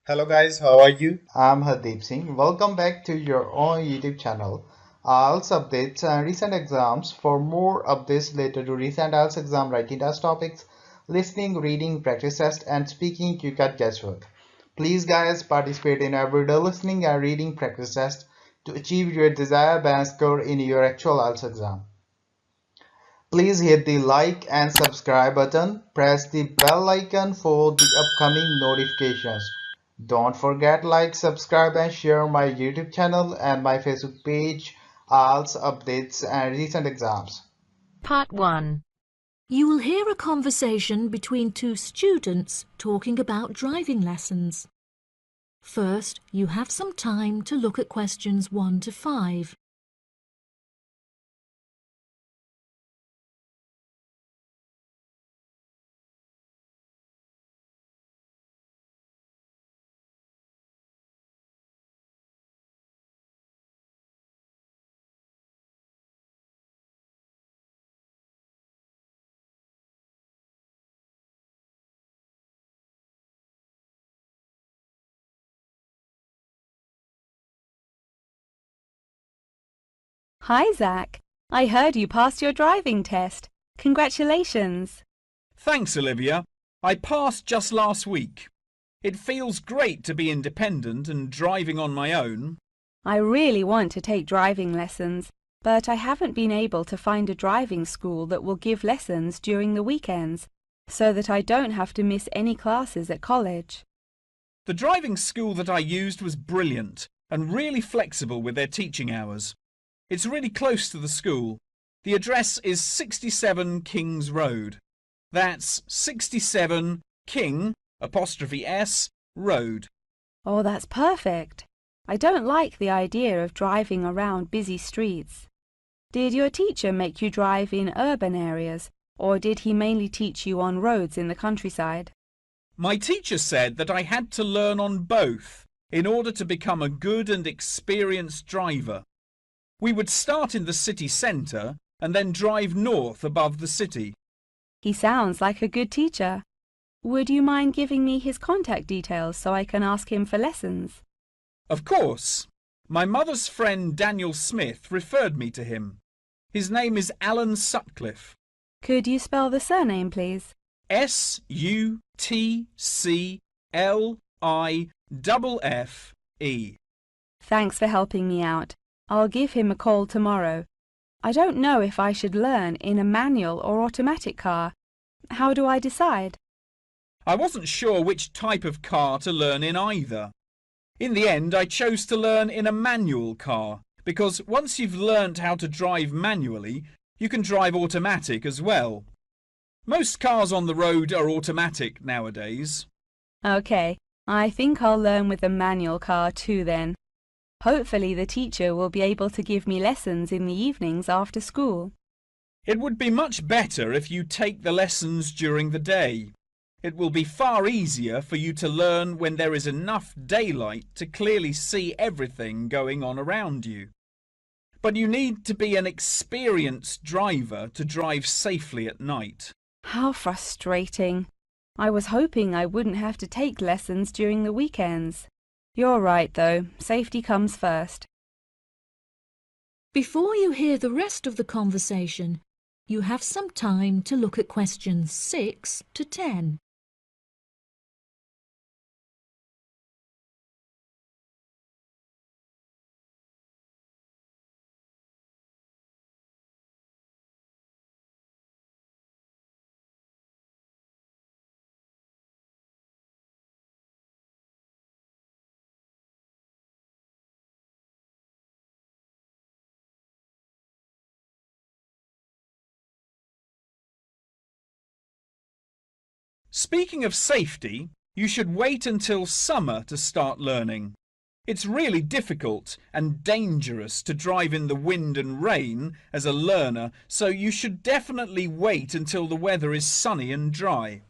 Hello guys, how are you? I'm Hardeep Singh. Welcome back to your own YouTube channel. IELTS updates and recent exams. For more updates related to recent IELTS exam writing test topics, listening, reading, practice test, and speaking, you got guesswork. Please, guys, participate in everyday listening and reading practice test to achieve your desired band score in your actual IELTS exam. Please hit the like and subscribe button. Press the bell icon for the upcoming notifications. Don't forget like, subscribe and share my YouTube channel and my Facebook page, IELTS updates and recent exams. Part 1. You will hear a conversation between two students talking about driving lessons. First, you have some time to look at questions 1 to 5. Hi, Zach. I heard you passed your driving test. Congratulations. Thanks, Olivia. I passed just last week. It feels great to be independent and driving on my own. I really want to take driving lessons, but I haven't been able to find a driving school that will give lessons during the weekends, so that I don't have to miss any classes at college. The driving school that I used was brilliant and really flexible with their teaching hours. It's really close to the school. The address is 67 Kings Road. That's 67 King '(S) Road. Oh, that's perfect. I don't like the idea of driving around busy streets. Did your teacher make you drive in urban areas, or did he mainly teach you on roads in the countryside? My teacher said that I had to learn on both in order to become a good and experienced driver. We would start in the city centre and then drive north above the city. He sounds like a good teacher. Would you mind giving me his contact details so I can ask him for lessons? Of course. My mother's friend Daniel Smith referred me to him. His name is Alan Sutcliffe. Could you spell the surname, please? Sutcliffe. Thanks for helping me out. I'll give him a call tomorrow. I don't know if I should learn in a manual or automatic car. How do I decide? I wasn't sure which type of car to learn in either. In the end, I chose to learn in a manual car because once you've learnt how to drive manually, you can drive automatic as well. Most cars on the road are automatic nowadays. Okay, I think I'll learn with a manual car too then. Hopefully the teacher will be able to give me lessons in the evenings after school. It would be much better if you take the lessons during the day. It will be far easier for you to learn when there is enough daylight to clearly see everything going on around you. But you need to be an experienced driver to drive safely at night. How frustrating. I was hoping I wouldn't have to take lessons during the weekends. You're right, though. Safety comes first. Before you hear the rest of the conversation, you have some time to look at questions 6 to 10. Speaking of safety, you should wait until summer to start learning. It's really difficult and dangerous to drive in the wind and rain as a learner, so you should definitely wait until the weather is sunny and dry.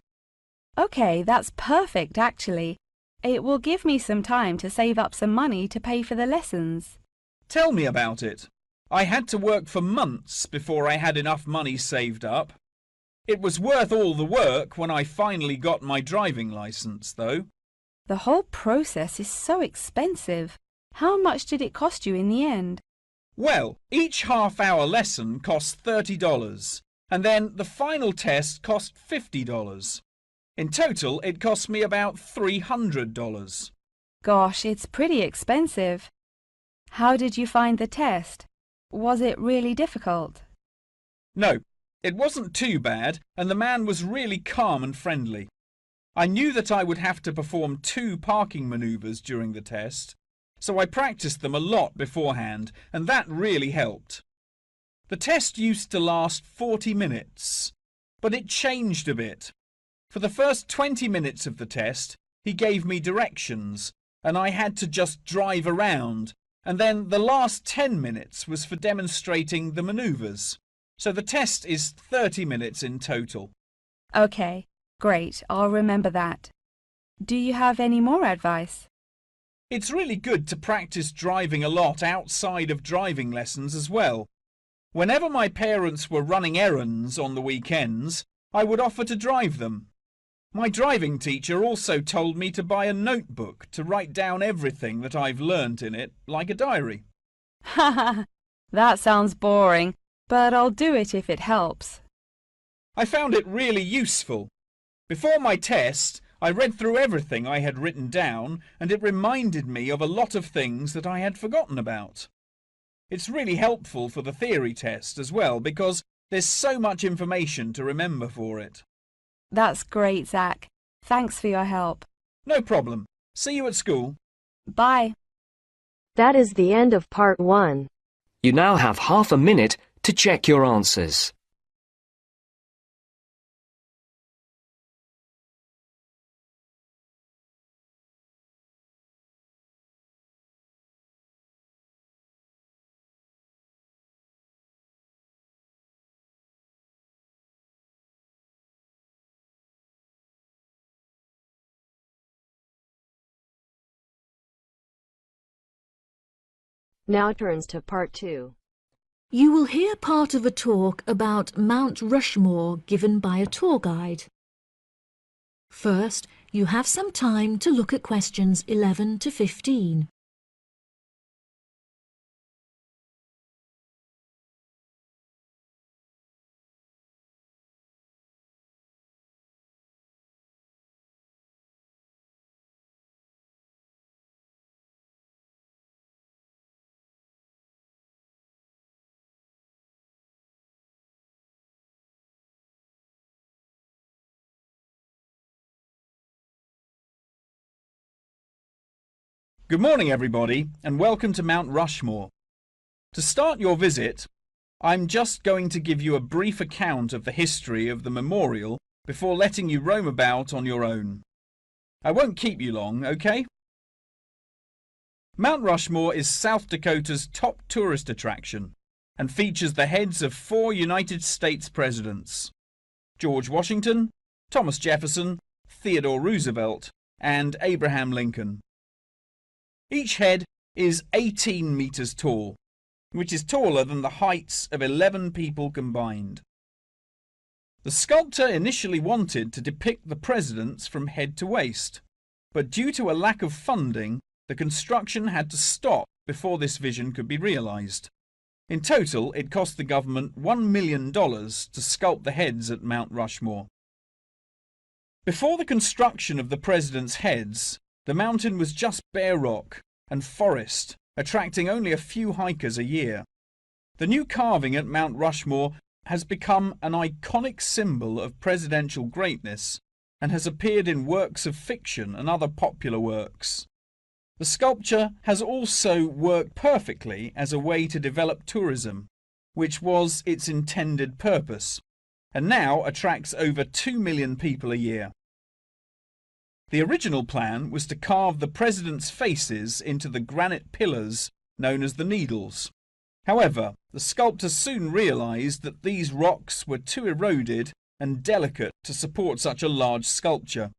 Okay, that's perfect actually. It will give me some time to save up some money to pay for the lessons. Tell me about it. I had to work for months before I had enough money saved up. It was worth all the work when I finally got my driving licence, though. The whole process is so expensive. How much did it cost you in the end? Well, each half-hour lesson cost $30, and then the final test cost $50. In total, it cost me about $300. Gosh, it's pretty expensive. How did you find the test? Was it really difficult? No, it wasn't too bad, and the man was really calm and friendly. I knew that I would have to perform 2 parking manoeuvres during the test, so I practiced them a lot beforehand, and that really helped. The test used to last 40 minutes, but it changed a bit. For the first 20 minutes of the test, he gave me directions, and I had to just drive around, and then the last 10 minutes was for demonstrating the manoeuvres. So the test is 30 minutes in total. Okay, great. I'll remember that. Do you have any more advice? It's really good to practice driving a lot outside of driving lessons as well. Whenever my parents were running errands on the weekends, I would offer to drive them. My driving teacher also told me to buy a notebook to write down everything that I've learnt in it, like a diary. Haha, that sounds boring, but I'll do it if it helps. I found it really useful. Before my test, I read through everything I had written down, and it reminded me of a lot of things that I had forgotten about. It's really helpful for the theory test as well, because there's so much information to remember for it. That's great, Zach. Thanks for your help. No problem. See you at school. Bye. That is the end of part 1. You now have half a minute to check your answers. Now turns to part 2. You will hear part of a talk about Mount Rushmore given by a tour guide. First, you have some time to look at questions 11 to 15. Good morning, everybody, and welcome to Mount Rushmore. To start your visit, I'm just going to give you a brief account of the history of the memorial before letting you roam about on your own. I won't keep you long, okay? Mount Rushmore is South Dakota's top tourist attraction and features the heads of 4 United States presidents: George Washington, Thomas Jefferson, Theodore Roosevelt, and Abraham Lincoln. Each head is 18 meters tall, which is taller than the heights of 11 people combined. The sculptor initially wanted to depict the presidents from head to waist, but due to a lack of funding, the construction had to stop before this vision could be realized. In total, it cost the government $1 million to sculpt the heads at Mount Rushmore. Before the construction of the presidents' heads, the mountain was just bare rock and forest, attracting only a few hikers a year. The new carving at Mount Rushmore has become an iconic symbol of presidential greatness and has appeared in works of fiction and other popular works. The sculpture has also worked perfectly as a way to develop tourism, which was its intended purpose, and now attracts over 2 million people a year. The original plan was to carve the presidents' faces into the granite pillars known as the Needles. However, the sculptor soon realized that these rocks were too eroded and delicate to support such a large sculpture.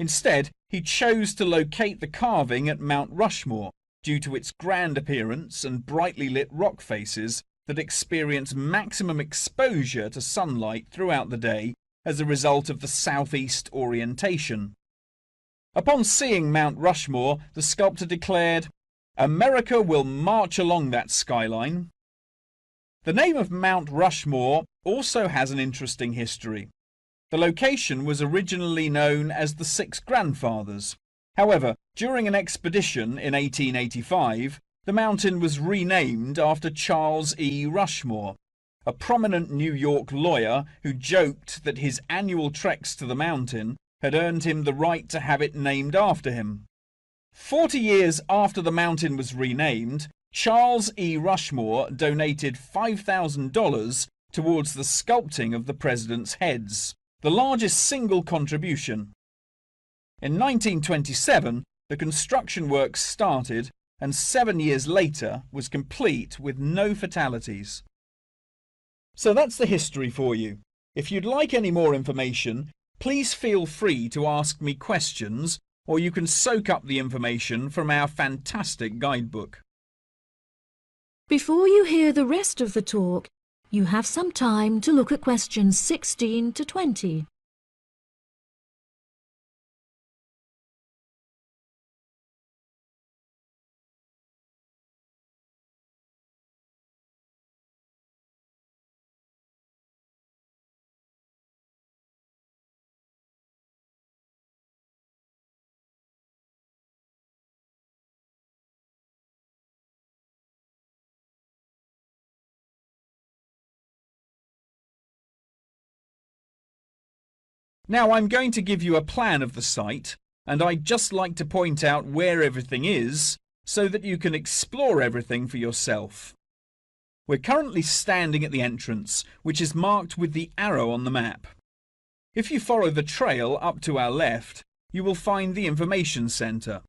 Instead, he chose to locate the carving at Mount Rushmore due to its grand appearance and brightly lit rock faces that experience maximum exposure to sunlight throughout the day as a result of the southeast orientation. Upon seeing Mount Rushmore, the sculptor declared, "America will march along that skyline." The name of Mount Rushmore also has an interesting history. The location was originally known as the Six Grandfathers. However, during an expedition in 1885, the mountain was renamed after Charles E. Rushmore, a prominent New York lawyer who joked that his annual treks to the mountain had earned him the right to have it named after him. 40 years after the mountain was renamed, Charles E. Rushmore donated $5,000 towards the sculpting of the president's heads, the largest single contribution. In 1927, the construction works started and 7 years later was complete with no fatalities. So that's the history for you. If you'd like any more information, please feel free to ask me questions, or you can soak up the information from our fantastic guidebook. Before you hear the rest of the talk, you have some time to look at questions 16 to 20. Now I'm going to give you a plan of the site, and I'd just like to point out where everything is so that you can explore everything for yourself. We're currently standing at the entrance, which is marked with the arrow on the map. If you follow the trail up to our left, you will find the information centre.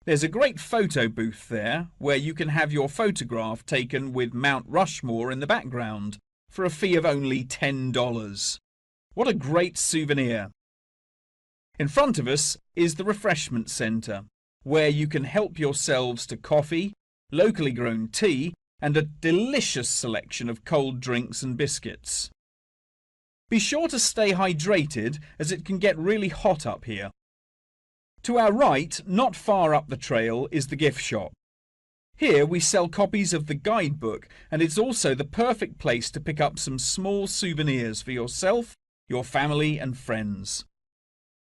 There's a great photo booth there where you can have your photograph taken with Mount Rushmore in the background for a fee of only $10. What a great souvenir! In front of us is the refreshment centre, where you can help yourselves to coffee, locally grown tea, and a delicious selection of cold drinks and biscuits. Be sure to stay hydrated as it can get really hot up here. To our right, not far up the trail, is the gift shop. Here we sell copies of the guidebook, and it's also the perfect place to pick up some small souvenirs for yourself, your family and friends.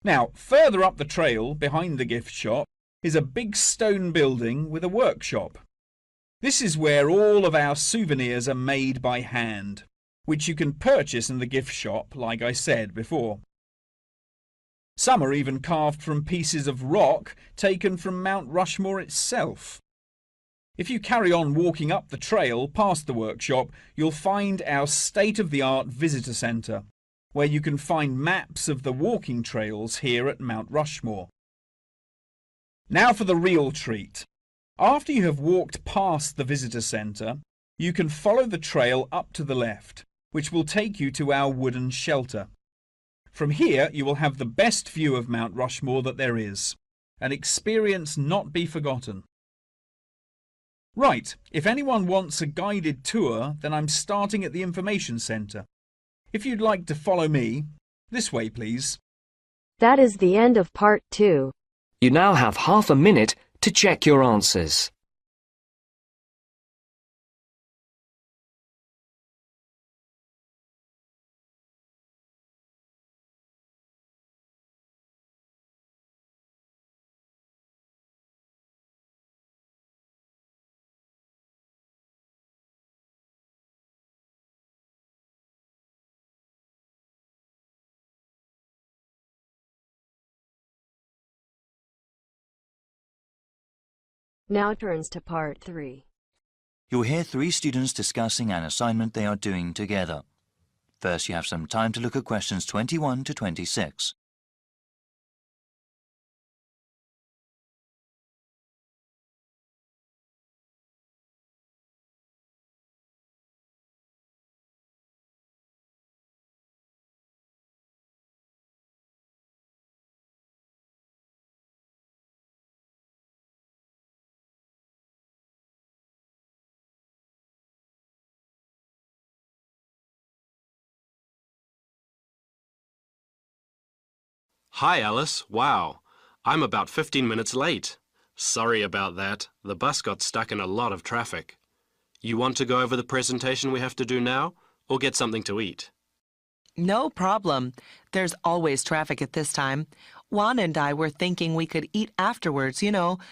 Now, further up the trail, behind the gift shop, is a big stone building with a workshop. This is where all of our souvenirs are made by hand, which you can purchase in the gift shop, like I said before. Some are even carved from pieces of rock taken from Mount Rushmore itself. If you carry on walking up the trail past the workshop, you'll find our state-of-the-art visitor centre, where you can find maps of the walking trails here at Mount Rushmore. Now for the real treat. After you have walked past the visitor centre, you can follow the trail up to the left, which will take you to our wooden shelter. From here you will have the best view of Mount Rushmore that there is, an experience not be forgotten. Right, if anyone wants a guided tour, then I'm starting at the information centre. If you'd like to follow me, this way please. That is the end of part 2. You now have half a minute to check your answers. Now turns to part 3. You'll hear 3 students discussing an assignment they are doing together. First, you have some time to look at questions 21 to 26. Hi, Alice. Wow. I'm about 15 minutes late. Sorry about that. The bus got stuck in a lot of traffic. You want to go over the presentation we have to do now, or get something to eat? No problem. There's always traffic at this time. Juan and I were thinking we could eat afterwards,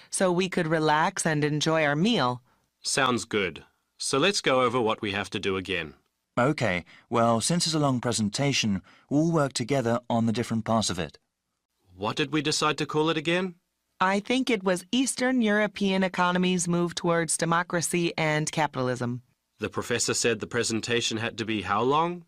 so we could relax and enjoy our meal. Sounds good. So let's go over what we have to do again. OK, well, since it's a long presentation, we'll work together on the different parts of it. What did we decide to call it again? I think it was Eastern European economies move towards democracy and capitalism. The professor said the presentation had to be how long?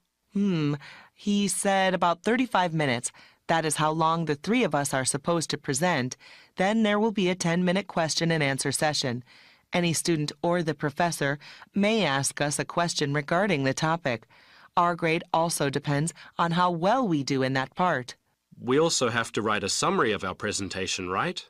He said about 35 minutes. That is how long the three of us are supposed to present. Then there will be a 10-minute question and answer session. Any student or the professor may ask us a question regarding the topic. Our grade also depends on how well we do in that part. We also have to write a summary of our presentation, right?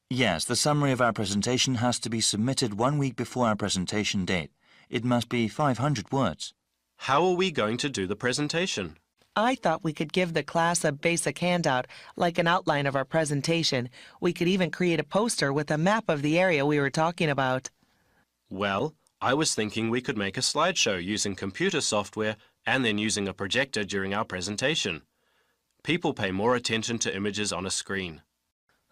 Yes, the summary of our presentation has to be submitted 1 week before our presentation date. It must be 500 words. How are we going to do the presentation? I thought we could give the class a basic handout, like an outline of our presentation. We could even create a poster with a map of the area we were talking about. Well, I was thinking we could make a slideshow using computer software and then using a projector during our presentation. People pay more attention to images on a screen.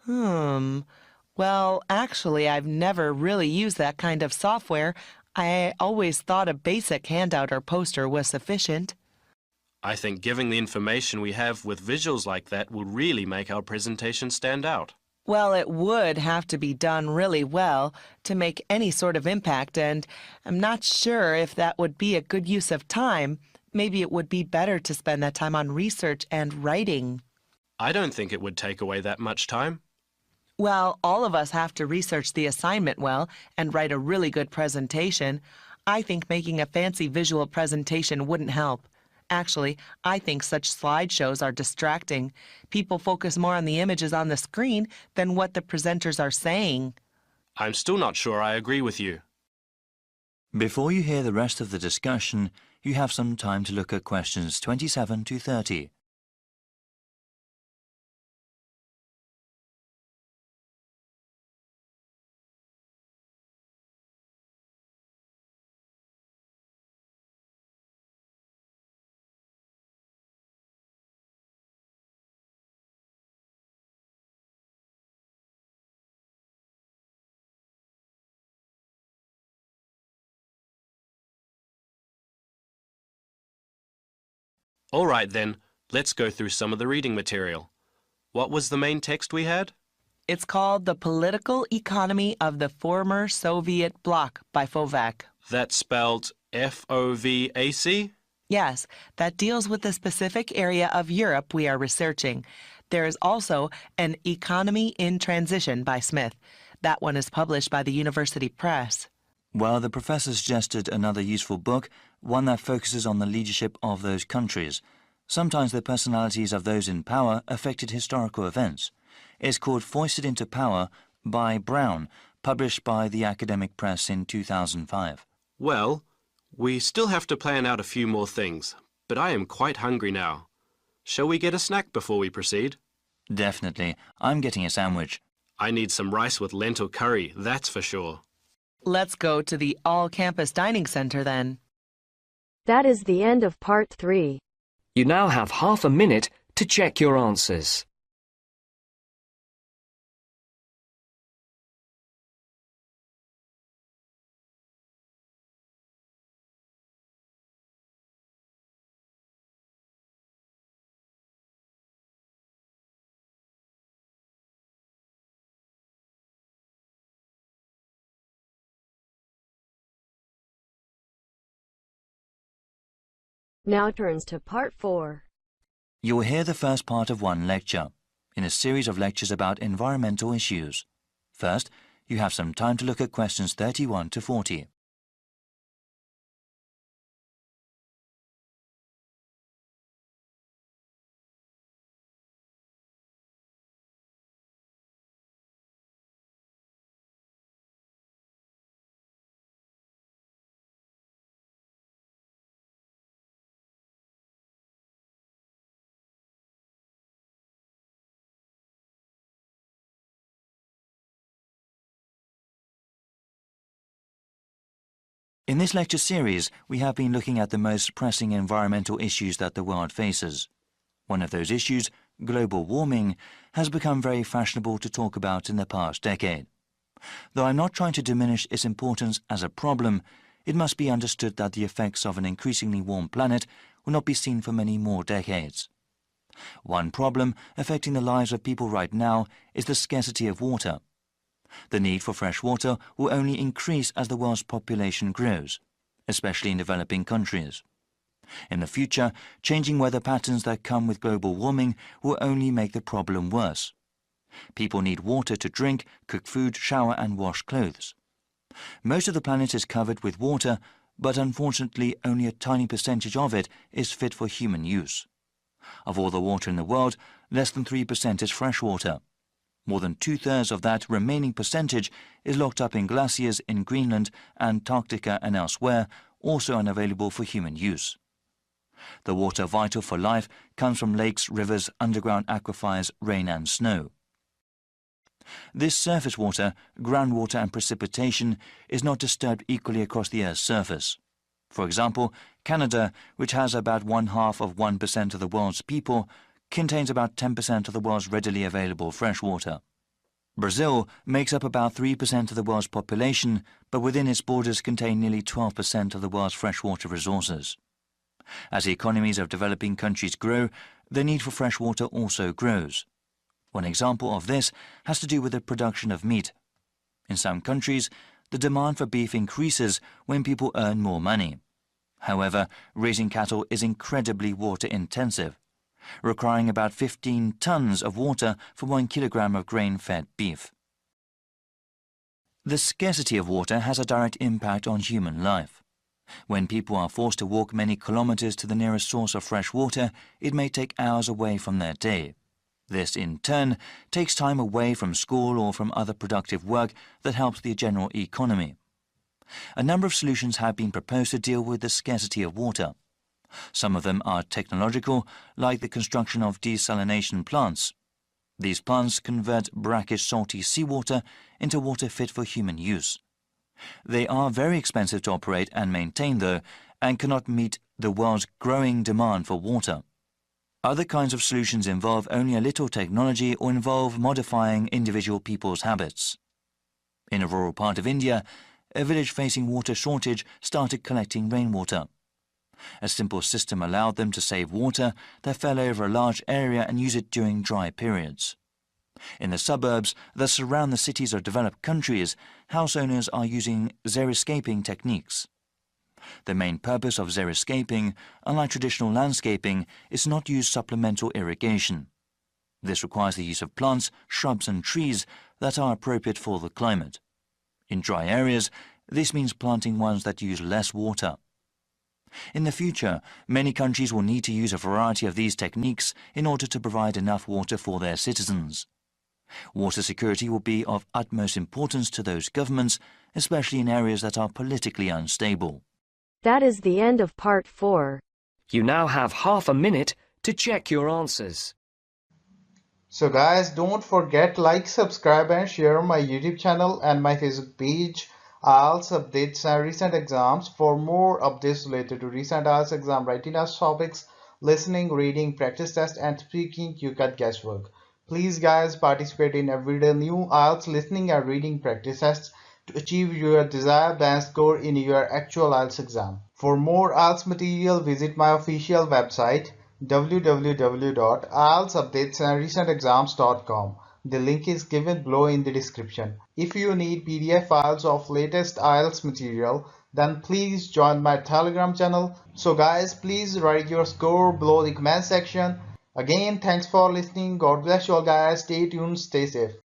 Well, actually, I've never really used that kind of software. I always thought a basic handout or poster was sufficient. I think giving the information we have with visuals like that will really make our presentation stand out. Well, it would have to be done really well to make any sort of impact, and I'm not sure if that would be a good use of time. Maybe it would be better to spend that time on research and writing. I don't think it would take away that much time. Well, all of us have to research the assignment well and write a really good presentation. I think making a fancy visual presentation wouldn't help. Actually, I think such slideshows are distracting. People focus more on the images on the screen than what the presenters are saying. I'm still not sure I agree with you. Before you hear the rest of the discussion, you have some time to look at questions 27 to 30. All right then, let's go through some of the reading material. What was the main text we had? It's called The Political Economy of the Former Soviet Bloc by Fovac. That's spelled F-O-V-A-C? Yes, that deals with the specific area of Europe we are researching. There is also An Economy in Transition by Smith. That one is published by the University Press. Well, the professor suggested another useful book, one that focuses on the leadership of those countries. Sometimes the personalities of those in power affected historical events. It's called Foisted into Power by Brown, published by the Academic Press in 2005. Well, we still have to plan out a few more things, but I am quite hungry now. Shall we get a snack before we proceed? Definitely. I'm getting a sandwich. I need some rice with lentil curry, that's for sure. Let's go to the all-campus dining center then. That is the end of part 3. You now have half a minute to check your answers. Now turns to part 4. You'll hear the first part of one lecture, in a series of lectures about environmental issues. First, you have some time to look at questions 31 to 40. In this lecture series, we have been looking at the most pressing environmental issues that the world faces. One of those issues, global warming, has become very fashionable to talk about in the past decade. Though I'm not trying to diminish its importance as a problem, it must be understood that the effects of an increasingly warm planet will not be seen for many more decades. One problem affecting the lives of people right now is the scarcity of water. The need for fresh water will only increase as the world's population grows, especially in developing countries. In the future, changing weather patterns that come with global warming will only make the problem worse. People need water to drink, cook food, shower and wash clothes. Most of the planet is covered with water, but unfortunately only a tiny percentage of it is fit for human use. Of all the water in the world, less than 3% is fresh water. More than 2/3 of that remaining percentage is locked up in glaciers in Greenland, Antarctica and elsewhere, also unavailable for human use. The water vital for life comes from lakes, rivers, underground aquifers, rain and snow. This surface water, groundwater and precipitation is not disturbed equally across the Earth's surface. For example, Canada, which has about 0.5% of the world's people, contains about 10% of the world's readily available fresh water. Brazil makes up about 3% of the world's population, but within its borders contain nearly 12% of the world's freshwater resources. As the economies of developing countries grow, the need for fresh water also grows. One example of this has to do with the production of meat. In some countries, the demand for beef increases when people earn more money. However, raising cattle is incredibly water-intensive, requiring about 15 tons of water for 1 kilogram of grain-fed beef. The scarcity of water has a direct impact on human life. When people are forced to walk many kilometers to the nearest source of fresh water, it may take hours away from their day. This, in turn, takes time away from school or from other productive work that helps the general economy. A number of solutions have been proposed to deal with the scarcity of water. Some of them are technological, like the construction of desalination plants. These plants convert brackish salty seawater into water fit for human use. They are very expensive to operate and maintain, though, and cannot meet the world's growing demand for water. Other kinds of solutions involve only a little technology or involve modifying individual people's habits. In a rural part of India, a village facing water shortage started collecting rainwater. A simple system allowed them to save water that fell over a large area and use it during dry periods. In the suburbs that surround the cities of developed countries, house owners are using xeriscaping techniques. The main purpose of xeriscaping, unlike traditional landscaping, is not to use supplemental irrigation. This requires the use of plants, shrubs and trees that are appropriate for the climate. In dry areas, this means planting ones that use less water. In the future, many countries will need to use a variety of these techniques in order to provide enough water for their citizens. Water security will be of utmost importance to those governments, especially in areas that are politically unstable. That is the end of part 4. You now have half a minute to check your answers. So guys, don't forget like, subscribe and share my YouTube channel and my Facebook page, IELTS updates and recent exams. For more updates related to recent IELTS exam writing test topics, listening, reading, practice test and speaking, you got guesswork. Please guys, participate in everyday new IELTS listening and reading practice tests to achieve your desired band score in your actual IELTS exam. For more IELTS material, visit my official website www.ieltsupdatesandrecentexams.com. The link is given below in the description. If you need PDF files of latest IELTS material, then please join my Telegram channel. So guys, please write your score below the comment section. Again, thanks for listening. God bless you all guys. Stay tuned, stay safe.